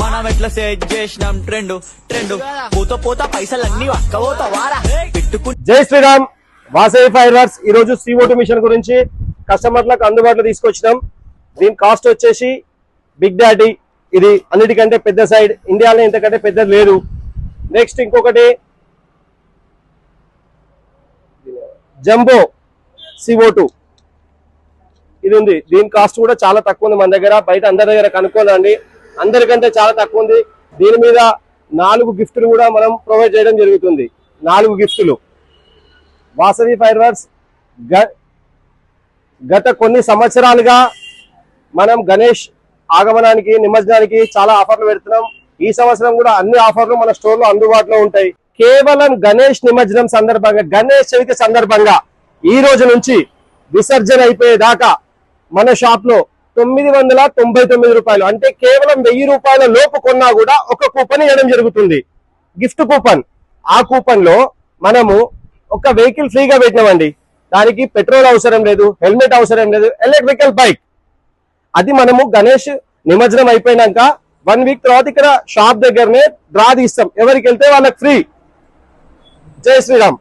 మనం ఎట్లా సెట్ చేసినాం ట్రెండ్ పోతా పోతా పైసలన్నీ అక్కబోతా వారా పెట్టుకుని. జై శ్రీరామ్. వాసవి ఫైర్వర్క్స్ ఈ రోజు CO2 మిషన్ గురించి కస్టమర్లకు అందుబాటులో తీసుకొచ్చినాం. దీని కాస్ట్ వచ్చేసి బిగ్ డాడీ, ఇది అన్నిటికంటే పెద్ద సైడ్, ఇండియాలో ఇంతకంటే పెద్దది లేదు. నెక్స్ట్ ఇంకొకటి జంబో CO2 ఇది ఉంది. దీని కాస్ట్ కూడా చాలా తక్కువ ఉంది మన దగ్గర, బయట అందరి దగ్గర కనుక్కోదండి, అందరికంటే చాలా తక్కువ ఉంది. దీని మీద 4 గిఫ్టులు కూడా మనం ప్రొవైడ్ చేయడం జరుగుతుంది. 4 గిఫ్టులు. వాసవి ఫైర్వర్క్స్ గత కొన్ని సంవత్సరాలుగా మనం గణేష్ ఆగమనానికి, నిమజ్జనానికి చాలా ఆఫర్లు పెడుతున్నాం. ఈ సంవత్సరం కూడా అన్ని ఆఫర్లు మన స్టోర్ లో అందుబాటులో ఉంటాయి. కేవలం గణేష్ నిమజ్జనం సందర్భంగా, గణేష్ చవితి సందర్భంగా ఈ రోజు నుంచి విసర్జన అయిపోయేదాకా మన షాప్ లో 999 రూపాయలు, అంటే కేవలం 1000 రూపాయల లోపు కొన్నా కూడా ఒక కూపన్ ఇవ్వడం జరుగుతుంది, గిఫ్ట్ కూపన్. ఆ కూపన్ లో మనము ఒక వెహికల్ ఫ్రీగా పెట్టినామండి. దానికి పెట్రోల్ అవసరం లేదు, హెల్మెట్ అవసరం లేదు, ఎలక్ట్రికల్ బైక్. అది మనము గణేష్ నిమజ్జనం అయిపోయినాక 1 వీక్ తర్వాత ఇక్కడ షాప్ దగ్గరనే డ్రా తీస్తాం, ఎవరికి వెళ్తే వాళ్ళకి ఫ్రీ. జై శ్రీరామ్.